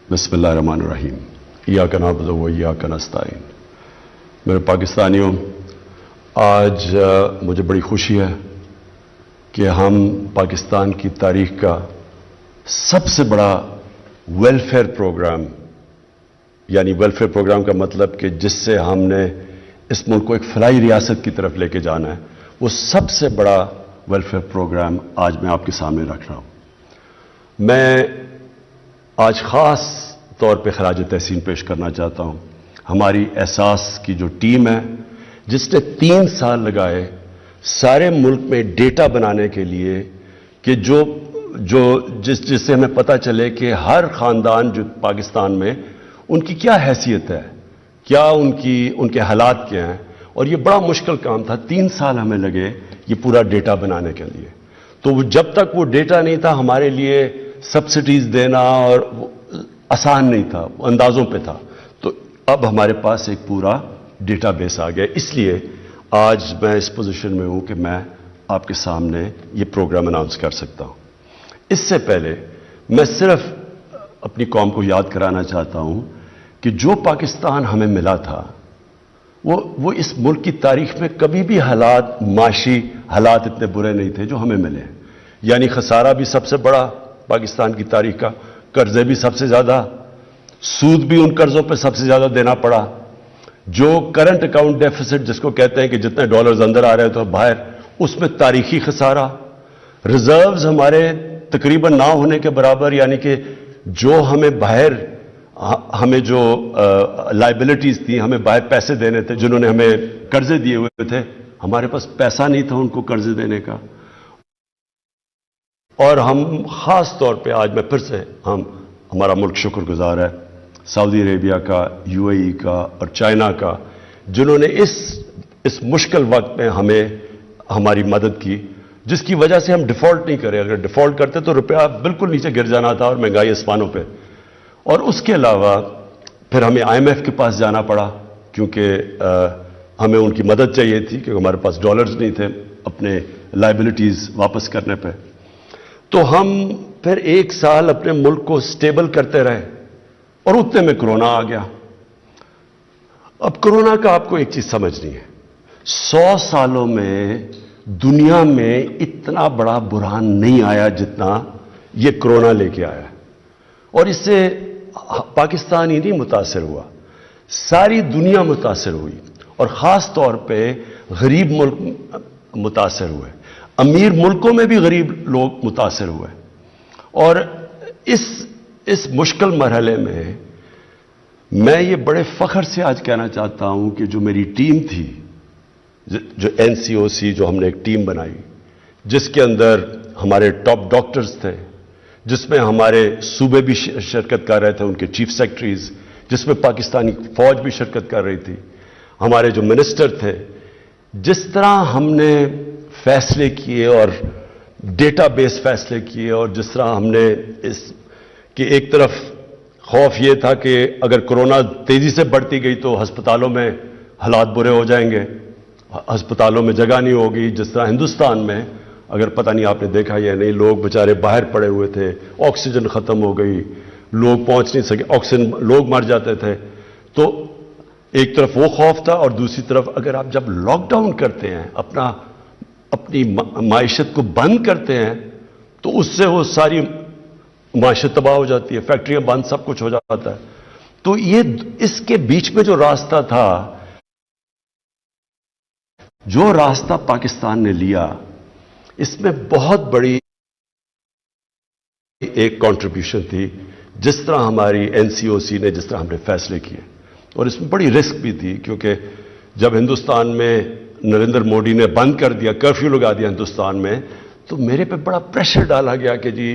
بسم اللہ الرحمن الرحیم ایاک نعبد و ایاک نستعین۔ میرے پاکستانیوں، آج مجھے بڑی خوشی ہے کہ ہم پاکستان کی تاریخ کا سب سے بڑا ویلفیئر پروگرام، یعنی ویلفیئر پروگرام کا مطلب کہ جس سے ہم نے اس ملک کو ایک فلاحی ریاست کی طرف لے کے جانا ہے، وہ سب سے بڑا ویلفیئر پروگرام آج میں آپ کے سامنے رکھ رہا ہوں۔ میں آج خاص طور پہ خراج تحسین پیش کرنا چاہتا ہوں ہماری احساس کی جو ٹیم ہے، جس نے 3 سال لگائے سارے ملک میں ڈیٹا بنانے کے لیے کہ جس سے ہمیں پتہ چلے کہ ہر خاندان جو پاکستان میں ان کی کیا حیثیت ہے، کیا ان کے حالات کیا ہیں، اور یہ بڑا مشکل کام تھا۔ 3 سال ہمیں لگے یہ پورا ڈیٹا بنانے کے لیے۔ تو جب تک وہ ڈیٹا نہیں تھا ہمارے لیے سبسڈیز دینا اور آسان نہیں تھا، اندازوں پہ تھا۔ تو اب ہمارے پاس ایک پورا ڈیٹا بیس آ گیا، اس لیے آج میں اس پوزیشن میں ہوں کہ میں آپ کے سامنے یہ پروگرام اناؤنس کر سکتا ہوں۔ اس سے پہلے میں صرف اپنی قوم کو یاد کرانا چاہتا ہوں کہ جو پاکستان ہمیں ملا تھا وہ اس ملک کی تاریخ میں کبھی بھی معاشی حالات اتنے برے نہیں تھے جو ہمیں ملے ہیں۔ یعنی خسارہ بھی سب سے بڑا پاکستان کی تاریخ کا، قرضے بھی سب سے زیادہ، سود بھی ان قرضوں پہ سب سے زیادہ دینا پڑا، جو کرنٹ اکاؤنٹ ڈیفیسٹ جس کو کہتے ہیں کہ جتنے ڈالرز اندر آ رہے تو باہر، اس میں تاریخی خسارہ، ریزروز ہمارے تقریباً نہ ہونے کے برابر، یعنی کہ جو ہمیں باہر ہمیں جو لائبلٹیز تھیں، ہمیں باہر پیسے دینے تھے، جنہوں نے ہمیں قرضے دیے ہوئے تھے، ہمارے پاس پیسہ نہیں تھا ان کو قرضے دینے کا۔ اور ہم خاص طور پہ آج میں پھر سے ہمارا ملک شکر گزار ہے سعودی عربیہ کا، یو اے ای کا اور چائنا کا، جنہوں نے اس مشکل وقت میں ہماری مدد کی، جس کی وجہ سے ہم ڈیفالٹ نہیں کرے۔ اگر ڈیفالٹ کرتے تو روپیہ بالکل نیچے گر جانا تھا اور مہنگائی آسمانوں پہ۔ اور اس کے علاوہ پھر ہمیں IMF کے پاس جانا پڑا، کیونکہ ہمیں ان کی مدد چاہیے تھی، کیونکہ ہمارے پاس ڈالرز نہیں تھے اپنے لائبلٹیز واپس کرنے پہ۔ تو ہم پھر 1 سال اپنے ملک کو سٹیبل کرتے رہے، اور اتنے میں کرونا آ گیا۔ اب کرونا کا آپ کو ایک چیز سمجھنی ہے، 100 سالوں میں دنیا میں اتنا بڑا بحران نہیں آیا جتنا یہ کرونا لے کے آیا، اور اس سے پاکستان ہی نہیں متاثر ہوا، ساری دنیا متاثر ہوئی، اور خاص طور پہ غریب ملک متاثر ہوئے، امیر ملکوں میں بھی غریب لوگ متاثر ہوئے۔ اور اس مشکل مرحلے میں میں یہ بڑے فخر سے آج کہنا چاہتا ہوں کہ جو میری ٹیم تھی، جو NCOC، جو ہم نے ایک ٹیم بنائی جس کے اندر ہمارے ٹاپ ڈاکٹرز تھے، جس میں ہمارے صوبے بھی شرکت کر رہے تھے، ان کے چیف سیکرٹریز، جس میں پاکستانی فوج بھی شرکت کر رہی تھی، ہمارے جو منسٹر تھے، جس طرح ہم نے فیصلے کیے اور ڈیٹا بیس فیصلے کیے، اور جس طرح ہم نے کہ ایک طرف خوف یہ تھا کہ اگر کرونا تیزی سے بڑھتی گئی تو ہسپتالوں میں حالات برے ہو جائیں گے، ہسپتالوں میں جگہ نہیں ہوگی۔ جس طرح ہندوستان میں، اگر پتہ نہیں آپ نے دیکھا یا نہیں، لوگ بیچارے باہر پڑے ہوئے تھے، آکسیجن ختم ہو گئی، لوگ پہنچ نہیں سکے، آکسیجن لوگ مر جاتے تھے۔ تو ایک طرف وہ خوف تھا، اور دوسری طرف اگر آپ جب لاک ڈاؤن کرتے ہیں، اپنی معیشت کو بند کرتے ہیں، تو اس سے وہ ساری معیشت تباہ ہو جاتی ہے، فیکٹریاں بند، سب کچھ ہو جاتا ہے۔ تو اس کے بیچ میں جو راستہ تھا، جو راستہ پاکستان نے لیا، اس میں بہت بڑی ایک کنٹریبیوشن تھی، جس طرح ہماری NCOC نے، جس طرح ہم نے فیصلے کیے، اور اس میں بڑی رسک بھی تھی، کیونکہ جب ہندوستان میں نریندر مودی نے بند کر دیا، کرفیو لگا دیا ہندوستان میں، تو میرے پہ بڑا پریشر ڈالا گیا کہ جی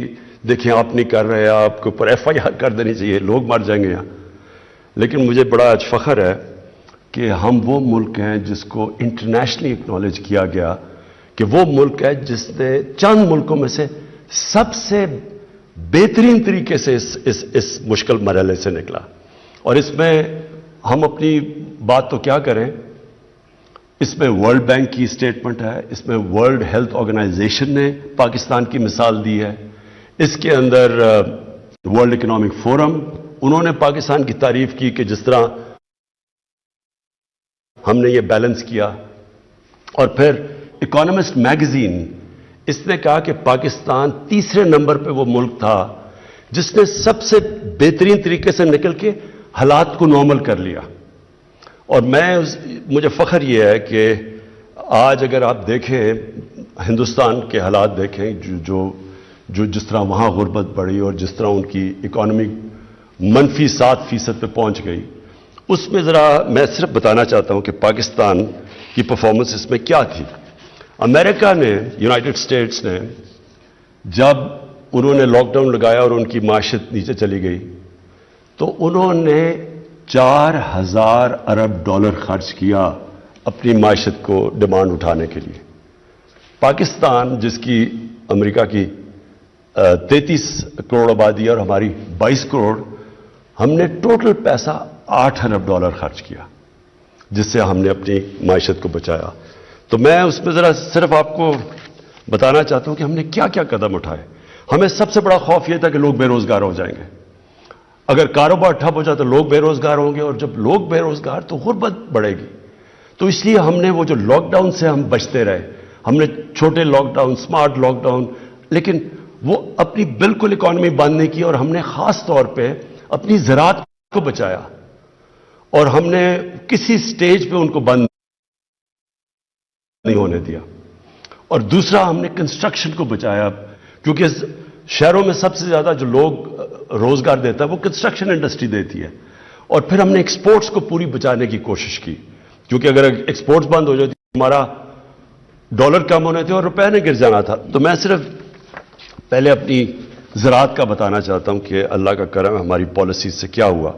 دیکھیں آپ نہیں کر رہے، آپ کے اوپر FIR کر دینی چاہیے، لوگ مر جائیں گے یہاں۔ لیکن مجھے بڑا آج فخر ہے کہ ہم وہ ملک ہیں جس کو انٹرنیشنلی اکنالج کیا گیا کہ وہ ملک ہے جس نے چند ملکوں میں سے سب سے بہترین طریقے سے اس مشکل مرحلے سے نکلا۔ اور اس میں ہم اپنی بات تو کیا کریں، اس میں ورلڈ بینک کی سٹیٹمنٹ ہے، اس میں ورلڈ ہیلتھ آرگنائزیشن نے پاکستان کی مثال دی ہے، اس کے اندر ورلڈ اکنامک فورم انہوں نے پاکستان کی تعریف کی کہ جس طرح ہم نے یہ بیلنس کیا. اور پھر اکانومسٹ میگزین اس نے کہا کہ پاکستان تیسرے نمبر پہ وہ ملک تھا جس نے سب سے بہترین طریقے سے نکل کے حالات کو نارمل کر لیا. اور مجھے فخر یہ ہے کہ آج اگر آپ دیکھیں ہندوستان کے حالات دیکھیں جو جس طرح وہاں غربت بڑھی اور جس طرح ان کی اکانومی -7% پہ پہنچ گئی، اس میں ذرا میں صرف بتانا چاہتا ہوں کہ پاکستان کی پرفارمنس اس میں کیا تھی. امریکہ نے، یونائٹڈ اسٹیٹس نے، جب انہوں نے لاک ڈاؤن لگایا اور ان کی معیشت نیچے چلی گئی تو انہوں نے $4,000 ارب خرچ کیا اپنی معیشت کو ڈیمانڈ اٹھانے کے لیے. پاکستان جس کی امریکہ کی 33 کروڑ آبادی ہے اور ہماری 22 کروڑ، ہم نے ٹوٹل پیسہ $8 ارب خرچ کیا جس سے ہم نے اپنی معیشت کو بچایا. تو میں اس میں ذرا صرف آپ کو بتانا چاہتا ہوں کہ ہم نے کیا کیا قدم اٹھائے. ہمیں سب سے بڑا خوف یہ تھا کہ لوگ بے روزگار ہو جائیں گے. اگر کاروبار ٹھپ ہو جائے تو لوگ بے روزگار ہوں گے، اور جب لوگ بے روزگار تو غربت بڑھے گی. تو اس لیے ہم نے وہ جو لاک ڈاؤن سے ہم بچتے رہے، ہم نے چھوٹے lockdown, smart lockdown, لیکن وہ اپنی بالکل اکانومی بند نہیں کی. اور ہم نے خاص طور پہ اپنی زراعت کو بچایا اور ہم نے کسی سٹیج پہ ان کو بند نہیں ہونے دیا. اور دوسرا ہم نے کنسٹرکشن کو بچایا، کیونکہ شہروں میں سب سے زیادہ جو لوگ روزگار دیتا ہے وہ کنسٹرکشن انڈسٹری دیتی ہے. اور پھر ہم نے ایکسپورٹس کو پوری بچانے کی کوشش کی، کیونکہ اگر ایکسپورٹس بند ہو جاتی ہمارا ڈالر کم ہونے تھے اور روپے نے گر جانا تھا. تو میں صرف پہلے اپنی زراعت کا بتانا چاہتا ہوں کہ اللہ کا کرم ہماری پالیسی سے کیا ہوا.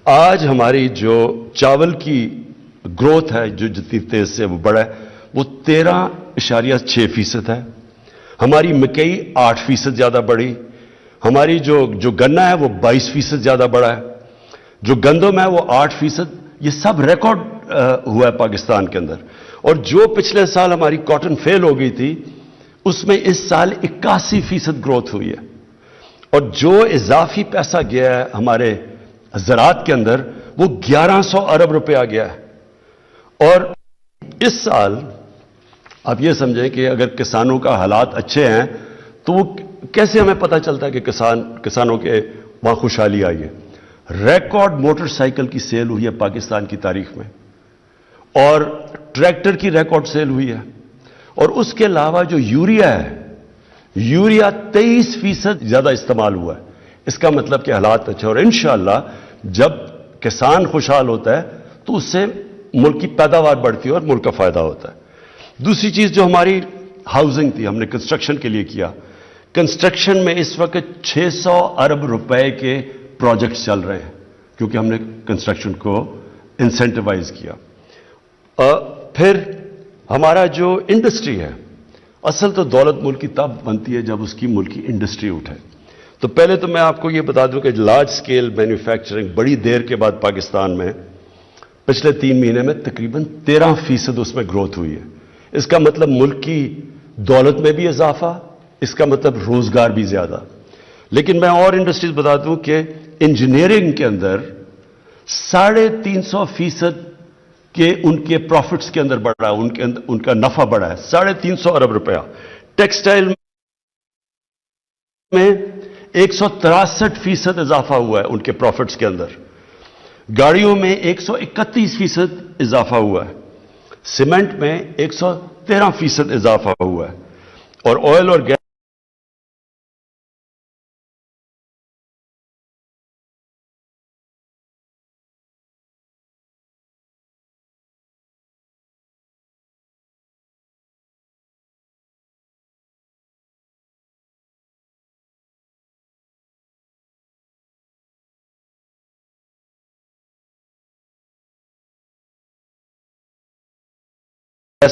آج ہماری جو چاول کی گروتھ ہے، جو جتنی تیز سے وہ بڑھا ہے، وہ 13.6% ہے. ہماری مکئی 8% زیادہ بڑھی. ہماری جو گنا ہے وہ 22% زیادہ بڑھا ہے. جو گندم ہے وہ 8%. یہ سب ریکارڈ ہوا ہے پاکستان کے اندر. اور جو پچھلے سال ہماری کاٹن فیل ہو گئی تھی اس میں اس سال 81% گروتھ ہوئی ہے. اور جو اضافی پیسہ گیا ہے ہمارے زراعت کے اندر وہ 1100 ارب روپیہ گیا ہے. اور اس سال آپ یہ سمجھیں کہ اگر کسانوں کا حالات اچھے ہیں تو وہ کیسے ہمیں پتہ چلتا ہے کہ کسانوں کے وہاں خوشحالی آئی ہے. ریکارڈ موٹر سائیکل کی سیل ہوئی ہے پاکستان کی تاریخ میں، اور ٹریکٹر کی ریکارڈ سیل ہوئی ہے. اور اس کے علاوہ جو یوریا ہے، یوریا 23% زیادہ استعمال ہوا ہے. اس کا مطلب کہ حالات اچھے، اور انشاءاللہ جب کسان خوشحال ہوتا ہے تو اس سے ملک کی پیداوار بڑھتی ہے اور ملک کا فائدہ ہوتا ہے. دوسری چیز جو ہماری ہاؤسنگ تھی، ہم نے کنسٹرکشن کے لیے کیا. کنسٹرکشن میں اس وقت 600 ارب روپے کے پروجیکٹس چل رہے ہیں کیونکہ ہم نے کنسٹرکشن کو انسینٹیوائز کیا. پھر ہمارا جو انڈسٹری ہے، اصل تو دولت ملک کی تب بنتی ہے جب اس کی ملکی انڈسٹری اٹھے. تو پہلے تو میں آپ کو یہ بتا دوں کہ لارج سکیل مینوفیکچرنگ بڑی دیر کے بعد پاکستان میں پچھلے 3 مہینے میں تقریباً 13% اس میں گروتھ ہوئی ہے. اس کا مطلب ملک کی دولت میں بھی اضافہ، اس کا مطلب روزگار بھی زیادہ. لیکن میں اور انڈسٹریز بتا دوں کہ انجینئرنگ کے اندر 350% کہ ان کے پروفٹس کے اندر بڑھا ہے، ان کا نفع بڑھا ہے 350 ارب روپیہ. ٹیکسٹائل میں 163% اضافہ ہوا ہے ان کے پروفٹس کے اندر. گاڑیوں میں 131% اضافہ ہوا ہے. سیمنٹ میں 113% اضافہ ہوا ہے. اور آئل اور گیس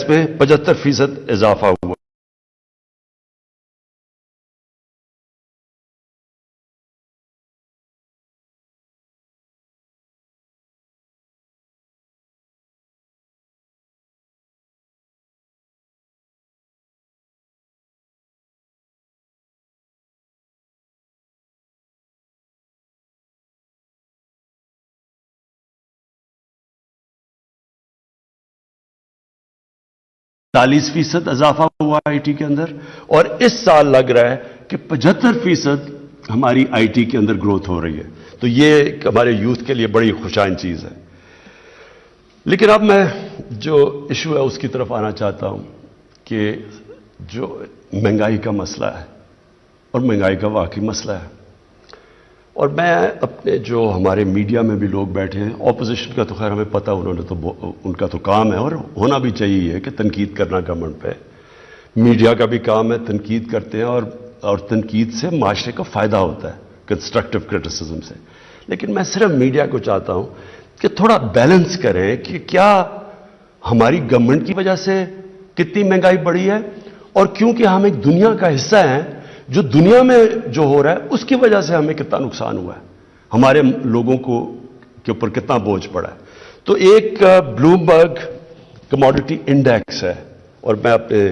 میں 75% اضافہ ہوا. 40% اضافہ ہوا آئی ٹی کے اندر، اور اس سال لگ رہا ہے کہ 75% ہماری آئی ٹی کے اندر گروتھ ہو رہی ہے. تو یہ ہمارے یوتھ کے لیے بڑی خوشائن چیز ہے. لیکن اب میں جو ایشو ہے اس کی طرف آنا چاہتا ہوں کہ جو مہنگائی کا مسئلہ ہے، اور مہنگائی کا واقعی مسئلہ ہے. اور میں اپنے جو ہمارے میڈیا میں بھی لوگ بیٹھے ہیں، اپوزیشن کا تو خیر ہمیں پتہ، ان کا تو کام ہے اور ہونا بھی چاہیے کہ تنقید کرنا گورنمنٹ پہ. میڈیا کا بھی کام ہے، تنقید کرتے ہیں، اور تنقید سے معاشرے کو فائدہ ہوتا ہے، کنسٹرکٹیو کرٹیسزم سے. لیکن میں صرف میڈیا کو چاہتا ہوں کہ تھوڑا بیلنس کریں کہ کیا ہماری گورنمنٹ کی وجہ سے کتنی مہنگائی بڑھی ہے، اور کیونکہ ہم ایک دنیا کا حصہ ہیں، جو دنیا میں جو ہو رہا ہے اس کی وجہ سے ہمیں کتنا نقصان ہوا ہے، ہمارے لوگوں کے اوپر کتنا بوجھ پڑا ہے. تو ایک بلومبرگ کموڈٹی انڈیکس ہے، اور میں اپنے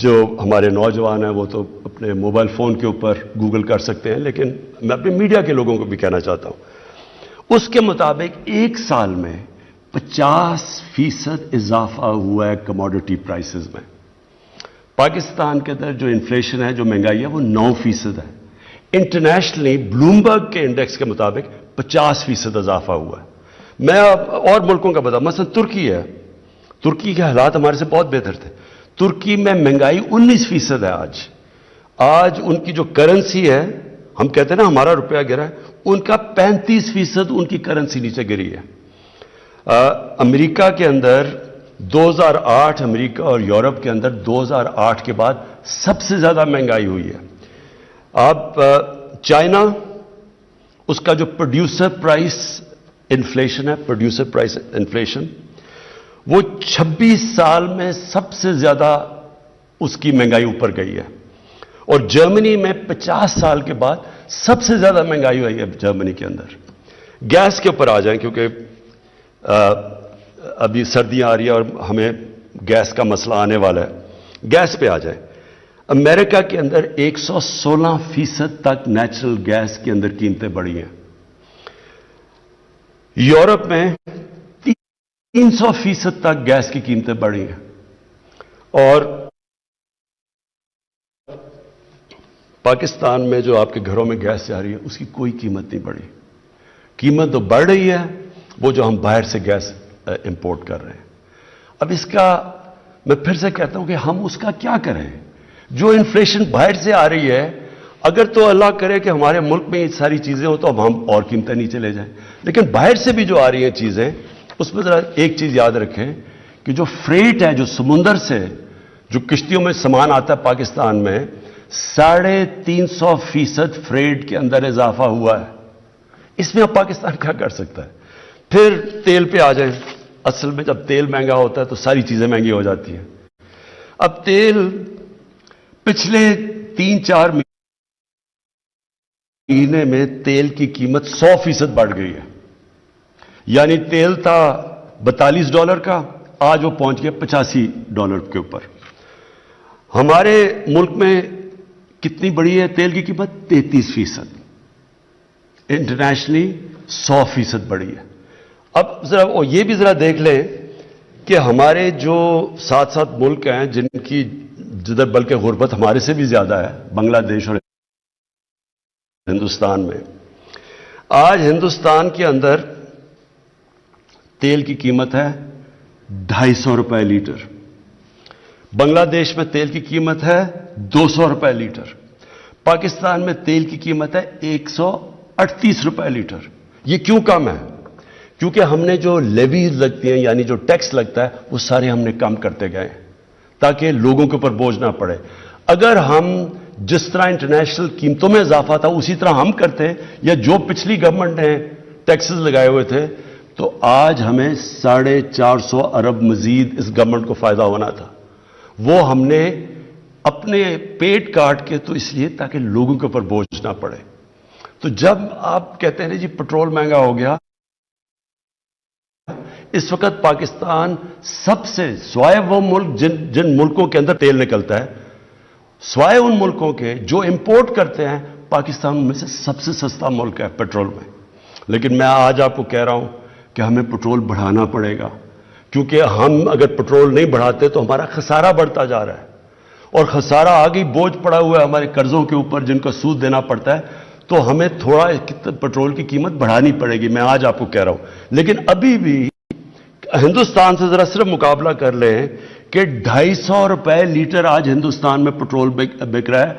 جو ہمارے نوجوان ہیں وہ تو اپنے موبائل فون کے اوپر گوگل کر سکتے ہیں، لیکن میں اپنے میڈیا کے لوگوں کو بھی کہنا چاہتا ہوں. اس کے مطابق ایک سال میں 50% اضافہ ہوا ہے کموڈٹی پرائسز میں. پاکستان کے اندر جو انفلیشن ہے، جو مہنگائی ہے، وہ 9% ہے. انٹرنیشنلی بلومبرگ کے انڈیکس کے مطابق 50% اضافہ ہوا ہے. میں اور ملکوں کا بتا، مثلا ترکی ہے، ترکی کے حالات ہمارے سے بہت بہتر تھے. ترکی میں مہنگائی 19% ہے آج ان کی جو کرنسی ہے، ہم کہتے ہیں نا ہمارا روپیہ گرا ہے، ان کا 35% ان کی کرنسی نیچے گری ہے. امریکہ کے اندر 2008، امریکہ اور یورپ کے اندر 2008 کے بعد سب سے زیادہ مہنگائی ہوئی ہے. اب چائنا، اس کا جو پروڈیوسر پرائس انفلیشن ہے، پروڈیوسر پرائس انفلیشن، وہ 26 سال میں سب سے زیادہ اس کی مہنگائی اوپر گئی ہے. اور جرمنی میں 50 سال کے بعد سب سے زیادہ مہنگائی ہوئی ہے جرمنی کے اندر. گیس کے اوپر آ جائیں، کیونکہ ابھی سردیاں آ رہی ہیں اور ہمیں گیس کا مسئلہ آنے والا ہے. گیس پہ آ جائیں. امریکہ کے اندر 116% تک نیچرل گیس کے اندر قیمتیں بڑھی ہیں. یورپ میں 300% تک گیس کی قیمتیں بڑھی ہیں. اور پاکستان میں جو آپ کے گھروں میں گیس جا رہی ہے اس کی کوئی قیمت نہیں بڑھی. قیمت تو بڑھ رہی ہے وہ جو ہم باہر سے گیس امپورٹ کر رہے ہیں. اب اس کا میں پھر سے کہتا ہوں کہ ہم اس کا کیا کریں؟ جو انفلیشن باہر سے آ رہی ہے، اگر تو اللہ کرے کہ ہمارے ملک میں یہ ساری چیزیں ہوں تو اب ہم اور قیمتیں نیچے لے جائیں. لیکن باہر سے بھی جو آ رہی ہیں چیزیں، اس میں ذرا ایک چیز یاد رکھیں کہ جو فریٹ ہے، جو سمندر سے جو کشتیوں میں سامان آتا ہے پاکستان میں، 350% فریٹ کے اندر اضافہ ہوا ہے. اس میں اب پاکستان کیا کر سکتا ہے؟ پھر تیل پہ آ جائیں. اصل میں جب تیل مہنگا ہوتا ہے تو ساری چیزیں مہنگی ہو جاتی ہیں. اب تیل پچھلے 3-4 مہینے میں تیل کی قیمت 100% بڑھ گئی ہے. یعنی تیل تھا $42 کا، آج وہ پہنچ گیا $85 کے اوپر. ہمارے ملک میں کتنی بڑی ہے تیل کی قیمت؟ 33%. انٹرنیشنلی 100% بڑی ہے. اب ذرا یہ بھی ذرا دیکھ لیں کہ ہمارے جو ساتھ ساتھ ملک ہیں جدھر بلکہ غربت ہمارے سے بھی زیادہ ہے، بنگلہ دیش اور ہندوستان میں. آج ہندوستان کے اندر تیل کی قیمت ہے $250 لیٹر. بنگلہ دیش میں تیل کی قیمت ہے $200 لیٹر. پاکستان میں تیل کی قیمت ہے $138 لیٹر. یہ کیوں کم ہے؟ کیونکہ ہم نے جو لیویز لگتی ہیں، یعنی جو ٹیکس لگتا ہے، وہ سارے ہم نے کم کرتے گئے تاکہ لوگوں کے اوپر بوجھ نہ پڑے. اگر ہم جس طرح انٹرنیشنل قیمتوں میں اضافہ تھا اسی طرح ہم کرتے، یا جو پچھلی گورنمنٹ نے ٹیکسز لگائے ہوئے تھے، تو آج ہمیں 450 ارب مزید اس گورنمنٹ کو فائدہ ہونا تھا. وہ ہم نے اپنے پیٹ کاٹ کے، تو اس لیے تاکہ لوگوں کے اوپر بوجھ نہ پڑے. تو جب آپ کہتے ہیں جی پٹرول مہنگا ہو گیا، اس وقت پاکستان سب سے، سوائے وہ ملک جن ملکوں کے اندر تیل نکلتا ہے، سوائے ان ملکوں کے جو امپورٹ کرتے ہیں، پاکستان میں سے سب سے سستا ملک ہے پیٹرول میں. لیکن میں آج آپ کو کہہ رہا ہوں کہ ہمیں پٹرول بڑھانا پڑے گا، کیونکہ ہم اگر پیٹرول نہیں بڑھاتے تو ہمارا خسارہ بڑھتا جا رہا ہے، اور خسارہ آگے بوجھ پڑا ہوا ہے ہمارے قرضوں کے اوپر جن کا سود دینا پڑتا ہے، تو ہمیں تھوڑا پیٹرول کی قیمت بڑھانی پڑے گی، میں آج آپ کو کہہ رہا ہوں۔ لیکن ابھی بھی ہندوستان سے ذرا صرف مقابلہ کر لیں کہ 250 روپے لیٹر آج ہندوستان میں پیٹرول بک رہا ہے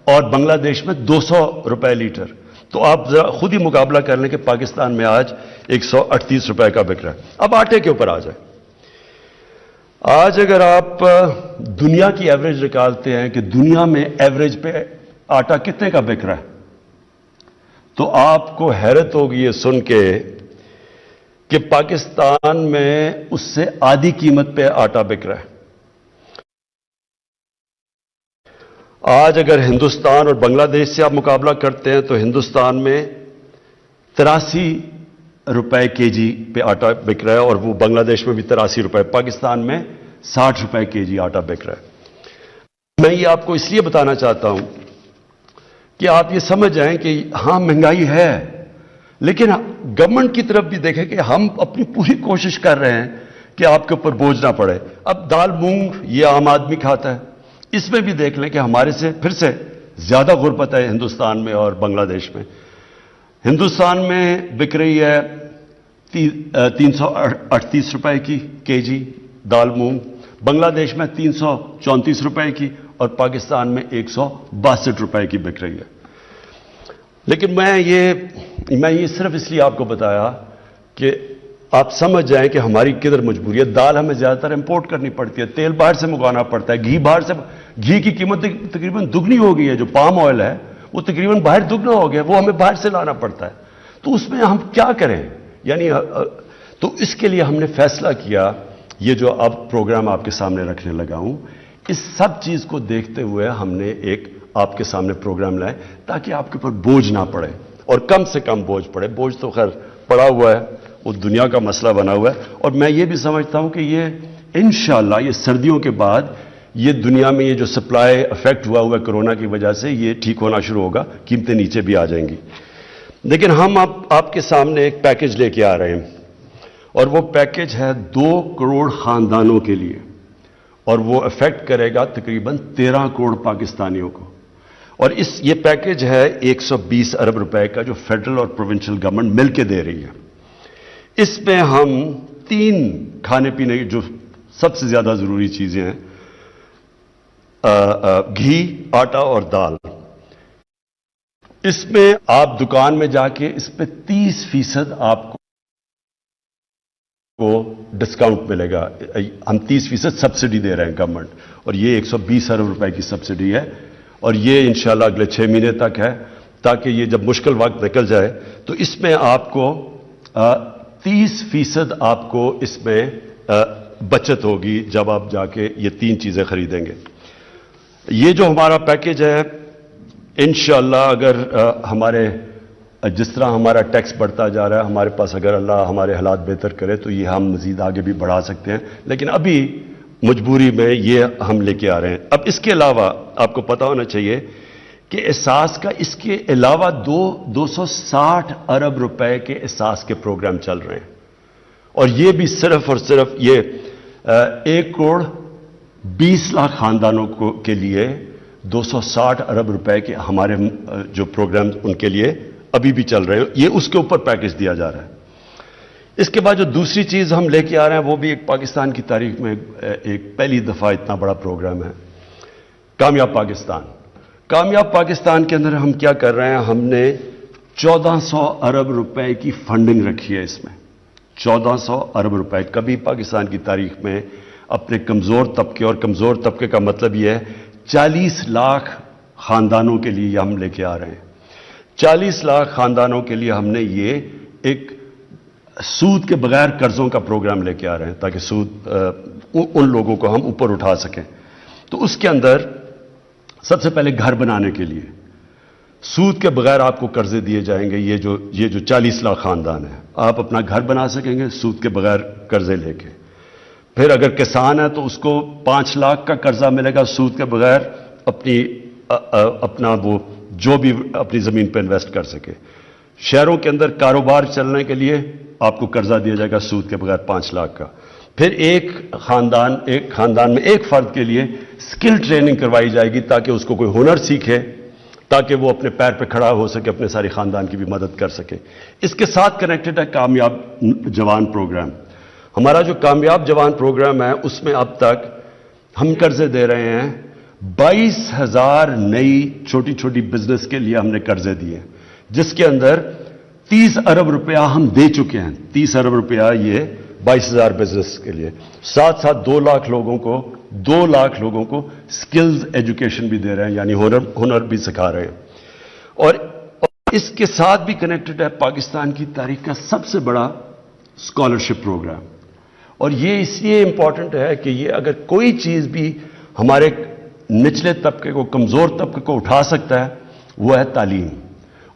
اور بنگلہ دیش میں 200 روپے لیٹر، تو آپ ذرا خود ہی مقابلہ کر لیں کہ پاکستان میں آج 138 روپے کا بک رہا ہے۔ اب آٹے کے اوپر آ جائیں۔ آج اگر آپ دنیا کی ایوریج نکالتے ہیں کہ دنیا میں ایوریج پہ آٹا کتنے کا بک رہا ہے، تو آپ کو حیرت ہوگی یہ سن کے کہ پاکستان میں اس سے آدھی قیمت پہ آٹا بک رہا ہے۔ آج اگر ہندوستان اور بنگلہ دیش سے آپ مقابلہ کرتے ہیں تو ہندوستان میں 83 روپے کے جی پہ آٹا بک رہا ہے، اور وہ بنگلہ دیش میں بھی 83 روپے، پاکستان میں 60 روپے کے جی آٹا بک رہا ہے۔ میں یہ آپ کو اس لیے بتانا چاہتا ہوں کہ آپ یہ سمجھ جائیں کہ ہاں مہنگائی ہے، لیکن گورنمنٹ کی طرف بھی دیکھیں کہ ہم اپنی پوری کوشش کر رہے ہیں کہ آپ کے اوپر بوجھ نہ پڑے۔ اب دال مونگ یہ عام آدمی کھاتا ہے، اس میں بھی دیکھ لیں کہ ہمارے سے پھر سے زیادہ غربت ہے ہندوستان میں اور بنگلہ دیش میں۔ ہندوستان میں بک رہی ہے 338 روپے کی کے جی دال مونگ، بنگلہ دیش میں 334 روپے کی، اور پاکستان میں 162 روپے کی بک رہی ہے۔ لیکن میں یہ صرف اس لیے آپ کو بتایا کہ آپ سمجھ جائیں کہ ہماری کدھر مجبوری ہے۔ دال ہمیں زیادہ تر امپورٹ کرنی پڑتی ہے، تیل باہر سے منگوانا پڑتا ہے، گھی کی قیمت تقریباً دگنی ہو گئی ہے، جو پام آئل ہے وہ تقریباً باہر دگنا ہو گیا، وہ ہمیں باہر سے لانا پڑتا ہے۔ تو اس میں ہم کیا کریں؟ یعنی تو اس کے لیے ہم نے فیصلہ کیا، یہ جو اب پروگرام آپ کے سامنے رکھنے لگا ہوں، اس سب چیز کو دیکھتے ہوئے ہم نے ایک آپ کے سامنے پروگرام لائے تاکہ آپ کے اوپر بوجھ نہ پڑے، اور کم سے کم بوجھ پڑے۔ بوجھ تو خیر پڑا ہوا ہے، وہ دنیا کا مسئلہ بنا ہوا ہے، اور میں یہ بھی سمجھتا ہوں کہ یہ انشاءاللہ یہ سردیوں کے بعد یہ دنیا میں یہ جو سپلائی افیکٹ ہوا ہے کرونا کی وجہ سے، یہ ٹھیک ہونا شروع ہوگا، قیمتیں نیچے بھی آ جائیں گی۔ لیکن ہم اب آپ کے سامنے ایک پیکج لے کے آ رہے ہیں، اور وہ پیکج ہے 2 کروڑ خاندانوں کے لیے، اور وہ افیکٹ کرے گا تقریباً 13 کروڑ پاکستانیوں کو۔ اور یہ پیکج ہے 120 ارب روپے کا، جو فیڈرل اور پروونشل گورنمنٹ مل کے دے رہی ہے۔ اس میں ہم 3 کھانے پینے کی جو سب سے زیادہ ضروری چیزیں ہیں، گھی، آٹا اور دال، اس میں آپ دکان میں جا کے اس پہ 30% آپ کو ڈسکاؤنٹ ملے گا۔ ہم 30% سبسڈی دے رہے ہیں گورنمنٹ، اور یہ 120 ارب روپے کی سبسڈی ہے، اور یہ انشاءاللہ اگلے 6 مہینے تک ہے، تاکہ یہ جب مشکل وقت نکل جائے تو اس میں آپ کو 30% آپ کو اس میں بچت ہوگی جب آپ جا کے یہ 3 چیزیں خریدیں گے۔ یہ جو ہمارا پیکج ہے انشاءاللہ اگر ہمارے جس طرح ہمارا ٹیکس بڑھتا جا رہا ہے، ہمارے پاس اگر اللہ ہمارے حالات بہتر کرے تو یہ ہم مزید آگے بھی بڑھا سکتے ہیں، لیکن ابھی مجبوری میں یہ ہم لے کے آ رہے ہیں۔ اب اس کے علاوہ آپ کو پتا ہونا چاہیے کہ احساس کا اس کے علاوہ 260 ارب روپے کے احساس کے پروگرام چل رہے ہیں، اور یہ بھی صرف اور صرف یہ 1 کروڑ 20 لاکھ خاندانوں کے لیے 260 ارب روپے کے ہمارے جو پروگرام ان کے لیے ابھی بھی چل رہے ہیں، یہ اس کے اوپر پیکج دیا جا رہا ہے۔ اس کے بعد جو دوسری چیز ہم لے کے آ رہے ہیں وہ بھی ایک پاکستان کی تاریخ میں ایک پہلی دفعہ اتنا بڑا پروگرام ہے، کامیاب پاکستان۔ کامیاب پاکستان کے اندر ہم کیا کر رہے ہیں؟ ہم نے 1400 ارب روپے کی فنڈنگ رکھی ہے، اس میں 1400 ارب روپے کبھی پاکستان کی تاریخ میں اپنے کمزور طبقے، اور کمزور طبقے کا مطلب یہ ہے 40 لاکھ خاندانوں کے لیے ہم لے کے آ رہے ہیں۔ 40 لاکھ خاندانوں کے لیے ہم نے یہ ایک سود کے بغیر قرضوں کا پروگرام لے کے آ رہے ہیں، تاکہ سود ان لوگوں کو ہم اوپر اٹھا سکیں۔ تو اس کے اندر سب سے پہلے گھر بنانے کے لیے سود کے بغیر آپ کو قرضے دیے جائیں گے۔ یہ جو 40 لاکھ خاندان ہیں، آپ اپنا گھر بنا سکیں گے سود کے بغیر قرضے لے کے۔ پھر اگر کسان ہے تو اس کو 5 لاکھ کا قرضہ ملے گا سود کے بغیر، اپنا وہ جو بھی اپنی زمین پہ انویسٹ کر سکے۔ شہروں کے اندر کاروبار چلنے کے لیے آپ کو قرضہ دیا جائے گا سود کے بغیر 5 لاکھ کا۔ پھر ایک خاندان میں ایک فرد کے لیے اسکل ٹریننگ کروائی جائے گی تاکہ اس کو کوئی ہنر سیکھے، تاکہ وہ اپنے پیر پہ کھڑا ہو سکے، اپنے ساری خاندان کی بھی مدد کر سکے۔ اس کے ساتھ کنیکٹڈ ہے کامیاب جوان پروگرام۔ ہمارا جو کامیاب جوان پروگرام ہے اس میں اب تک ہم قرضے دے رہے ہیں 22,000 نئی چھوٹی چھوٹی بزنس کے لیے ہم نے قرضے دیے، جس کے اندر 30 ارب روپیہ ہم دے چکے ہیں۔ 30 ارب روپیہ یہ 22,000 بزنس کے لیے، ساتھ ساتھ 2 لاکھ لوگوں کو سکلز ایجوکیشن بھی دے رہے ہیں، یعنی ہنر بھی سکھا رہے ہیں۔ اور اس کے ساتھ بھی کنیکٹڈ ہے پاکستان کی تاریخ کا سب سے بڑا اسکالرشپ پروگرام۔ اور یہ اس لیے امپورٹنٹ ہے کہ یہ اگر کوئی چیز بھی ہمارے نچلے طبقے کو، کمزور طبقے کو اٹھا سکتا ہے وہ ہے تعلیم۔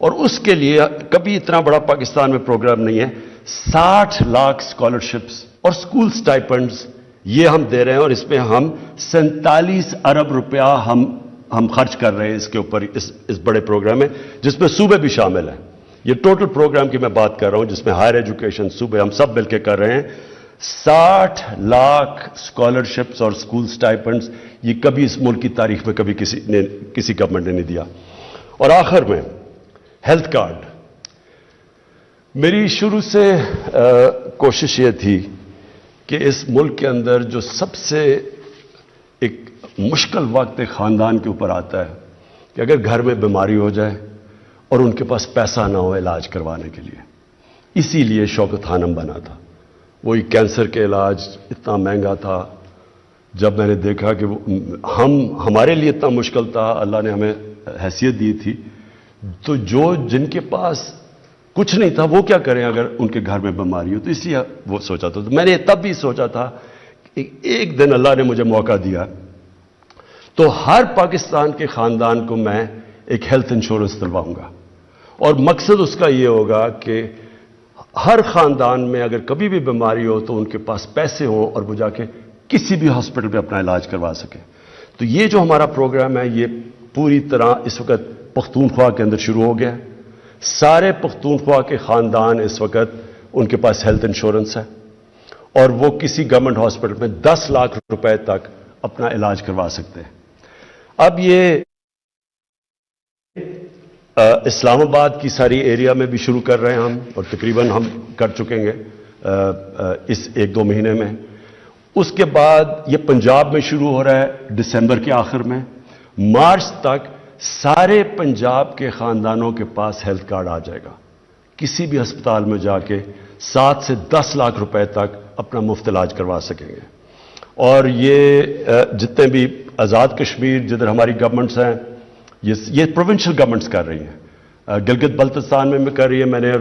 اور اس کے لیے کبھی اتنا بڑا پاکستان میں پروگرام نہیں ہے۔ 60 لاکھ اسکالرشپس اور اسکول سٹائپنڈز یہ ہم دے رہے ہیں، اور اس میں ہم 47 ارب روپیہ ہم خرچ کر رہے ہیں اس کے اوپر، اس بڑے پروگرام میں، جس میں صوبے بھی شامل ہیں۔ یہ ٹوٹل پروگرام کی میں بات کر رہا ہوں جس میں ہائر ایجوکیشن، صوبے ہم سب مل کے کر رہے ہیں۔ 60 لاکھ اسکالرشپس اور اسکول سٹائپنڈز یہ کبھی اس ملک کی تاریخ میں کبھی کسی گورنمنٹ نے نہیں دیا۔ اور آخر میں ہیلتھ کارڈ، میری شروع سے کوشش یہ تھی کہ اس ملک کے اندر جو سب سے ایک مشکل وقت ایک خاندان کے اوپر آتا ہے کہ اگر گھر میں بیماری ہو جائے اور ان کے پاس پیسہ نہ ہو علاج کروانے کے لیے، اسی لیے شوکت خانم بنا تھا۔ وہی کینسر کے علاج اتنا مہنگا تھا، جب میں نے دیکھا کہ ہمارے لیے اتنا مشکل تھا، اللہ نے ہمیں حیثیت دی تھی، تو جن کے پاس کچھ نہیں تھا وہ کیا کریں اگر ان کے گھر میں بیماری ہو، تو اس لیے وہ سوچا تھا۔ تو میں نے تب بھی سوچا تھا کہ ایک دن اللہ نے مجھے موقع دیا تو ہر پاکستان کے خاندان کو میں ایک ہیلتھ انشورنس دلواؤں گا، اور مقصد اس کا یہ ہوگا کہ ہر خاندان میں اگر کبھی بھی بیماری ہو تو ان کے پاس پیسے ہوں اور وہ جا کے کسی بھی ہاسپٹل میں اپنا علاج کروا سکیں۔ تو یہ جو ہمارا پروگرام ہے یہ پوری طرح اس وقت پختونخوا کے اندر شروع ہو گیا ہے۔ سارے پختونخوا کے خاندان اس وقت ان کے پاس ہیلتھ انشورنس ہے، اور وہ کسی گورنمنٹ ہاسپٹل میں 10 لاکھ روپے تک اپنا علاج کروا سکتے ہیں۔ اب یہ اسلام آباد کی ساری ایریا میں بھی شروع کر رہے ہیں ہم، اور تقریباً ہم کر چکیں گے اس 1-2 مہینے میں۔ اس کے بعد یہ پنجاب میں شروع ہو رہا ہے دسمبر کے آخر میں۔ مارچ تک سارے پنجاب کے خاندانوں کے پاس ہیلتھ کارڈ آ جائے گا، کسی بھی ہسپتال میں جا کے 7 سے 10 لاکھ روپے تک اپنا مفت علاج کروا سکیں گے۔ اور یہ جتنے بھی آزاد کشمیر جدھر ہماری گورنمنٹس ہیں، یہ پروونشل گورنمنٹس کر رہی ہیں۔ گلگت بلتستان میں کر رہی ہے، میں نے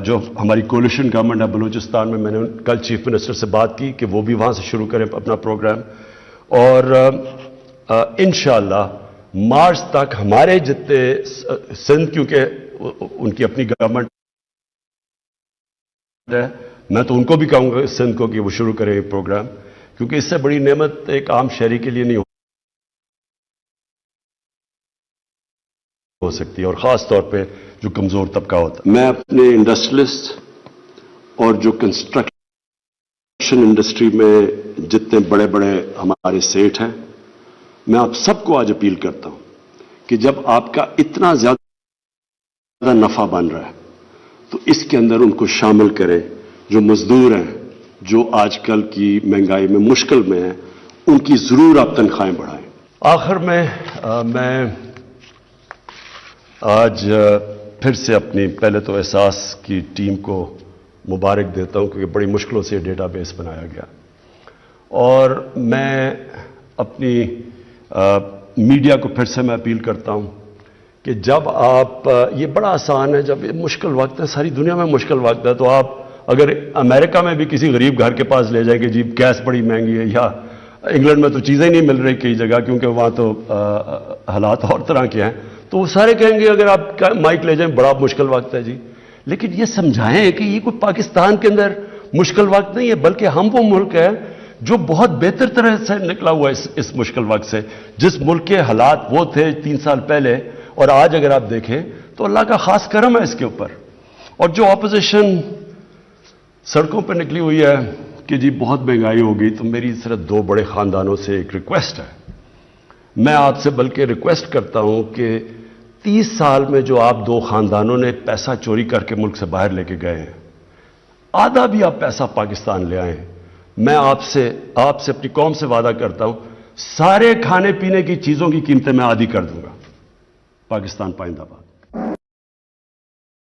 جو ہماری کولیشن گورنمنٹ ہے بلوچستان میں، میں نے کل چیف منسٹر سے بات کی کہ وہ بھی وہاں سے شروع کریں اپنا پروگرام، اور انشاءاللہ مارچ تک ہمارے جتنے سندھ، کیونکہ ان کی اپنی گورنمنٹ ہے، میں تو ان کو بھی کہوں گا سندھ کو کہ وہ شروع کریں یہ پروگرام، کیونکہ اس سے بڑی نعمت ایک عام شہری کے لیے نہیں ہو سکتی، اور خاص طور پہ جو کمزور طبقہ ہوتا ہے۔ میں اپنے انڈسٹریلسٹ اور جو کنسٹرکشن انڈسٹری میں جتنے بڑے بڑے ہمارے سیٹ ہیں، میں آپ سب کو آج اپیل کرتا ہوں کہ جب آپ کا اتنا زیادہ نفع بن رہا ہے تو اس کے اندر ان کو شامل کریں، جو مزدور ہیں، جو آج کل کی مہنگائی میں مشکل میں ہیں، ان کی ضرور آپ تنخواہیں بڑھائیں۔ آخر میں میں آج پھر سے اپنی پہلے تو احساس کی ٹیم کو مبارک دیتا ہوں، کیونکہ بڑی مشکلوں سے یہ ڈیٹا بیس بنایا گیا، اور میں اپنی میڈیا کو پھر سے میں اپیل کرتا ہوں کہ جب آپ، یہ بڑا آسان ہے، جب یہ مشکل وقت ہے، ساری دنیا میں مشکل وقت ہے، تو آپ اگر امریکہ میں بھی کسی غریب گھر کے پاس لے جائیں کہ جی گیس بڑی مہنگی ہے، یا انگلینڈ میں تو چیزیں نہیں مل رہی کئی جگہ کیونکہ وہاں تو حالات اور طرح کے ہیں، تو وہ سارے کہیں گے اگر آپ مائک لے جائیں بڑا مشکل وقت ہے جی۔ لیکن یہ سمجھائیں کہ یہ کوئی پاکستان کے اندر مشکل وقت نہیں ہے، بلکہ ہم وہ ملک ہے جو بہت بہتر طرح سے نکلا ہوا ہے اس مشکل وقت سے۔ جس ملک کے حالات وہ تھے 3 سال پہلے اور آج اگر آپ دیکھیں تو اللہ کا خاص کرم ہے اس کے اوپر۔ اور جو اپوزیشن سڑکوں پہ نکلی ہوئی ہے کہ جی بہت مہنگائی ہوگی، تو میری صرف دو بڑے خاندانوں سے ایک ریکویسٹ ہے. میں آپ سے بلکہ ریکویسٹ کرتا ہوں کہ 30 سال میں جو آپ دو خاندانوں نے پیسہ چوری کر کے ملک سے باہر لے کے گئے ہیں، آدھا بھی آپ پیسہ پاکستان لے آئیں. میں آپ سے اپنی قوم سے وعدہ کرتا ہوں، سارے کھانے پینے کی چیزوں کی قیمتیں میں آدھی کر دوں گا. پاکستان پائندہ باد.